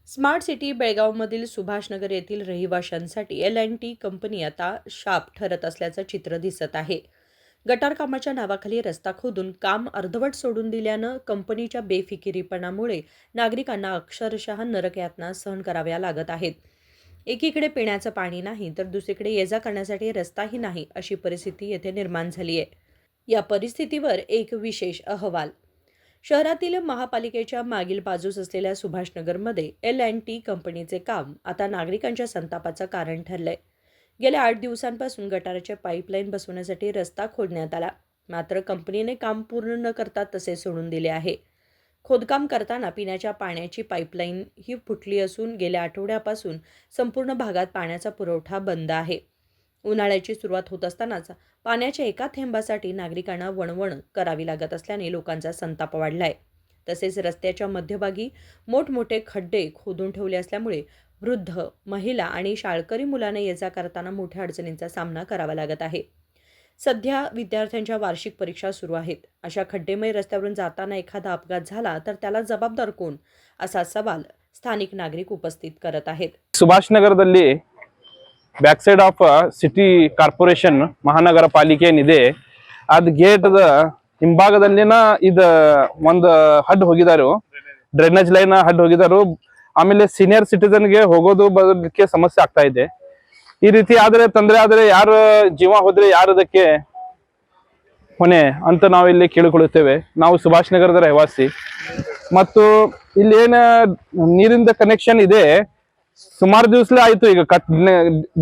Smart city बेळगावमधील Subhashnagar येथील रहिवाशांसाठी L&T company आता शाप ठरत असल्याचं चित्र दिसत आहे. गटार कामाच्या नावाखाली रस्ता खोदून काम अर्धवट सोडून दिल्यानं कंपनीच्या बेफिकिरीपणामुळे नागरिकांना अक्षरशः नरकयातना सहन कराव्या लागत आहेत. एकीकडे पिण्याचं पाणी नाही तर दुसरीकडे ये-जा करण्यासाठी रस्ताही नाही अशी परिस्थिती येथे निर्माण झाली आहे. या परिस्थितीवर एक विशेष अहवाल. शहरातील महापालिकेच्या मागील बाजूस असलेल्या सुभाषनगरमध्ये L&T कंपनीचे काम आता नागरिकांच्या संतापाचं कारण ठरलंय. गेल्या 8 दिवसांपासून गटाराचे पाईपलाईन बसवण्यासाठी रस्ता खोदण्यात आला, मात्र कंपनीने काम पूर्ण न करता तसे सोडून दिले आहे. खोदकाम करताना पिण्याच्या पाण्याची पाईपलाईन ही फुटली असून गेल्या आठवड्यापासून संपूर्ण भागात पाण्याचा पुरवठा बंद आहे. उन्हाळ्याची सुरुवात होत असतानाच पाण्याच्या एका थेंबासाठी नागरिकांना वणवण करावी लागत असल्याने लोकांचा संताप वाढलाय. तसेच रस्त्याच्या मध्यभागी मोठमोठे खड्डे खोदून ठेवले असल्यामुळे वृद्ध, महिला आणि शाळकरी मुलांना ये-जा करताना मोठ्या अडचणींचा सामना करावा लागत आहे. सध्या विद्यार्थ्यांच्या वार्षिक परीक्षा सुरू आहेत. अशा खड्डेमय रस्त्यावरून जाताना एखादा अपघात झाला तर त्याला जबाबदार कोण, असा सवाल स्थानिक नागरिक उपस्थित करत आहेत. ಸುಭಾಷ್ನಗರದಲ್ಲಿ back side of city corporation ಮಹಾನಗರ ಪಾಲಿಕೆ ಏನಿದೆ ಅದ್ ಗೇಟ್ ಹಿಂಭಾಗದಲ್ಲಿನ ಇದು ಒಂದು ಹಡ್ ಹೋಗಿದಾರು, ಡ್ರೈನೇಜ್ ಲೈನ್ ಹಡ್ ಹೋಗಿದಾರು. ಆಮೇಲೆ ಸೀನಿಯರ್ ಸಿಟಿಜನ್ ಗೆ ಹೋಗೋದು ಬರೋದಕ್ಕೆ ಸಮಸ್ಯೆ ಆಗ್ತಾ ಇದೆ. ಈ ರೀತಿ ಆದ್ರೆ ತೊಂದರೆ ಆದ್ರೆ ಯಾರು ಜೀವ ಹೋದ್ರೆ ಯಾರು ಅದಕ್ಕೆ ಹೊಣೆ ಅಂತ ನಾವು ಇಲ್ಲಿ ಕೇಳಿಕೊಳ್ಳುತ್ತೇವೆ. ನಾವು ಸುಭಾಷ್ನಗರದ ರಹಿವಾಸಿ ಮತ್ತು ಇಲ್ಲಿ ಏನ ನೀರಿನ ಕನೆಕ್ಷನ್ ಇದೆ ಸುಮಾರು ದಿವಸಲೇ ಆಯ್ತು ಈಗ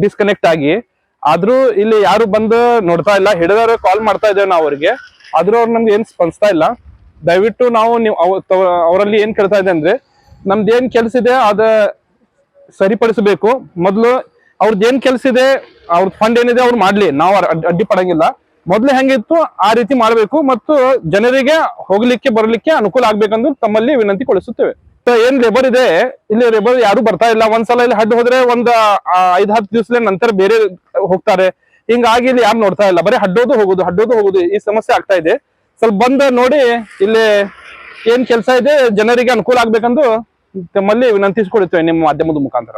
ಡಿಸ್ಕನೆಕ್ಟ್ ಆಗಿ. ಆದ್ರೂ ಇಲ್ಲಿ ಯಾರು ಬಂದು ನೋಡ್ತಾ ಇಲ್ಲ. ಹಿಡಿದವ್ರು ಕಾಲ್ ಮಾಡ್ತಾ ಇದ್ದೇವೆ ನಾವು ಅವ್ರಿಗೆ, ಆದ್ರೂ ಅವ್ರು ನಮ್ಗೆ ಏನ್ ಸ್ಪಂದಿಸ್ತಾ ಇಲ್ಲ. ದಯವಿಟ್ಟು ನಾವು ಅವರಲ್ಲಿ ಏನ್ ಕೇಳ್ತಾ ಇದೆ ಅಂದ್ರೆ ನಮ್ದು ಏನ್ ಕೆಲಸ ಇದೆ ಅದ ಸರಿಪಡಿಸಬೇಕು. ಮೊದಲು ಅವ್ರದ್ದು ಏನ್ ಕೆಲಸ ಇದೆ, ಅವ್ರದ್ದು ಫಂಡ್ ಏನಿದೆ ಅವ್ರು ಮಾಡ್ಲಿ, ನಾವು ಅಡ್ಡಿ ಪಡಂಗಿಲ್ಲ. ಮೊದ್ಲು ಹೆಂಗಿತ್ತು ಆ ರೀತಿ ಮಾಡಬೇಕು ಮತ್ತು ಜನರಿಗೆ ಹೋಗ್ಲಿಕ್ಕೆ ಬರ್ಲಿಕ್ಕೆ ಅನುಕೂಲ ಆಗ್ಬೇಕಂದು ತಮ್ಮಲ್ಲಿ ವಿನಂತಿ ಕೊಡಿಸುತ್ತೇವೆ. ಏನ್ ಲೇಬರ್ ಇದೆ ಇಲ್ಲಿ ಲೇಬರ್ ಯಾರು ಬರ್ತಾ ಇಲ್ಲ. ಒಂದ್ಸಲ ಇಲ್ಲಿ ಹಡ್ಡು ಹೋದ್ರೆ ಒಂದ್ 5-10 ದಿವಸದ ನಂತರ ಬೇರೆ ಹೋಗ್ತಾರೆ. ಹಿಂಗಾಗಿ ಇಲ್ಲಿ ಯಾರು ನೋಡ್ತಾ ಇಲ್ಲ, ಬರೀ ಹಡ್ಡೋದು ಹೋಗುದು ಈ ಸಮಸ್ಯೆ ಆಗ್ತಾ ಇದೆ. ಸ್ವಲ್ಪ ಬಂದು ನೋಡಿ ಇಲ್ಲಿ ಏನ್ ಕೆಲಸ ಇದೆ ಜನರಿಗೆ ಅನುಕೂಲ ಆಗ್ಬೇಕಂದು ತಮ್ಮಲ್ಲಿ ವಿನಂತಿಸಿಕೊಡುತ್ತೇವೆ ನಿಮ್ಮ ಮಾಧ್ಯಮದ ಮುಖಾಂತರ.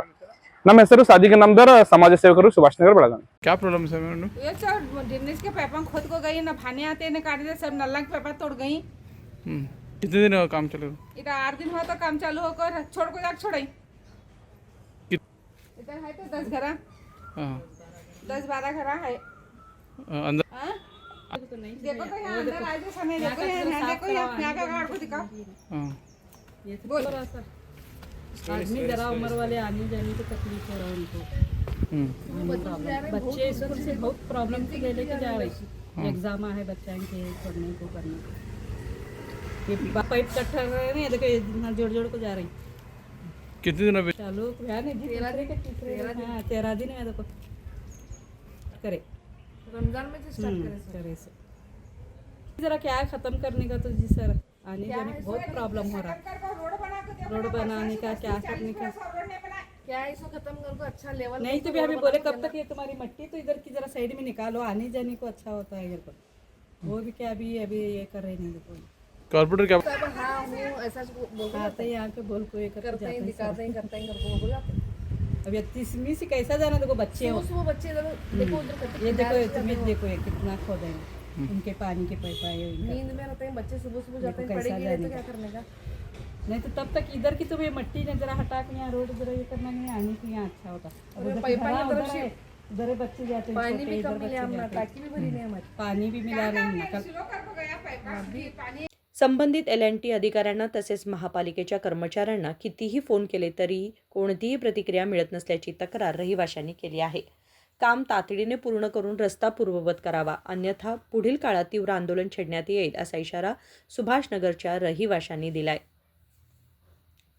ನಮ್ಮ ಹೆಸರು ಸಾದಿಕ್ ನಮ್ದರ್, ಸಮಾಜ ಸೇವಕರು, ಸುಭಾಷ್ನगर ಬೆಳಗಾವಿ. क्या प्रॉब्लम है मैडम? ये सर ड्रेनेज के पाइप खुद को गई ना, भाने आते ने काट दे सब, नल्ला के पाइप तोड़ गई। कितने दिन हुआ काम चल रहा? इधर 8 दिन हुआ तो काम चालू होकर छोड़ को जाके छोड़ाई। इधर है तो 10 घर, हाँ 10-12 घर है अंदर। हाँ देखो तो यहाँ अंदर आज समय देखो, यहाँ देखो, यहाँ का गाड़ को दिखाओ। हाँ बोल आदमी जरा उम्र वाले आने जाने की तकलीफ हो रहा है उनको। बच्चे स्कूल से बहुत प्रॉब्लम से ले लेके जा रही, एग्जाम है बच्चों के पढ़ने को करने को। ये पाइप कट रहे हैं, देखो जोड़ जोड़ को जा रही। कितने दिन अभी चालू यानी 13 दिन में देखो करे रमजान में स्टार्ट करे से जरा क्या खत्म करने का तो जी सर, आने जाने का बहुत प्रॉब्लम हो रहा है। रोड बनाने का क्या करने का क्या इसको खत्म कर को अच्छा लेवल नहीं तो भी हमें बोले कब तक ये तुम्हारी मट्टी तो इधर की जरा साइड में निकालो, आने जाने को अच्छा होता है इधर पर। वो भी क्या अभी ये कर रहे नहीं देखो। कॉर्पोरेटर क्या सब हाँ हूँ ऐसा आते ही यहाँ के बोल को ये करते हैं, दिखाते हैं, करते हैं, करते हैं, बोल जाते हैं। अब 31वीं से कैसा जाना, देखो बच्चे हो, सुबह बच्चे इधर देखो उधर करते ये देखो तुम्हें देखो ये कितना खोदे हैं, उनके पानी के पाइप आए इनका। नींद में रहते हैं बच्चे, सुबह सुबह जाते हैं, कैसा पड़ेगी जाने तो का? क्या करने का। नहीं तो तब तक इधर की तुम्हें मट्टी ने जरा हटा के यहाँ रोड जरा ये करना नहीं, आने की यहाँ अच्छा होता। अब और उधर पाइप की- हाँ, की तरफ उधर से है, उधर है बच्चे जाते हैं, पानी छोटे, भी इधर कम मिले बच्चे हमने, जाते हैं। टाकी भी भरी नहीं हमारी। पानी भी मिला नहीं नकल। संबंधित L&T अधिकाऱ्यांना तसेच महापालिकेच्या कर्मचाऱ्यांना कितीही फोन केले तरी कोणतीही प्रतिक्रिया मिळत नसल्याची तक्रार रहिवाशांनी केली आहे. काम तातडीने पूर्ण करून रस्ता पूर्ववत करावा, अन्यथा पुढील काळात तीव्र आंदोलन छेडण्यात येईल असा इशारा सुभाषनगरच्या रहिवाशांनी दिलाय.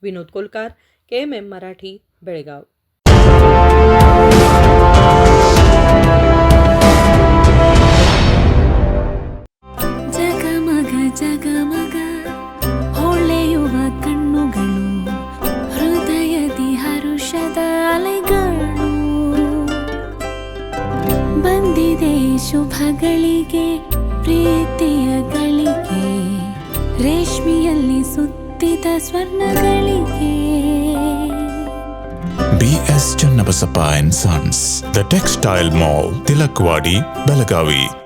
विनोद कोलकार, KMM मराठी, बेळगाव. ಜಗಮಗ ಜಗಮಗ ಹೊಳೆಯುವ ಕಣ್ಣುಗಳು, ಹೃದಯದಿ ಹರುಷದ ಅಲೆಗಳು. ಬಂದಿದೆ ಶುಭಗಳಿಗೆ ಪ್ರೀತಿಯ ಗಳಿಗೆ, ರೇಷ್ಮೆಯಲ್ಲಿ ಸುತ್ತಿದ ಸ್ವರ್ಣಗಳಿಗೆ. BS Channabasappa and Sons, The Textile Mall, Tilakwadi, Belagavi.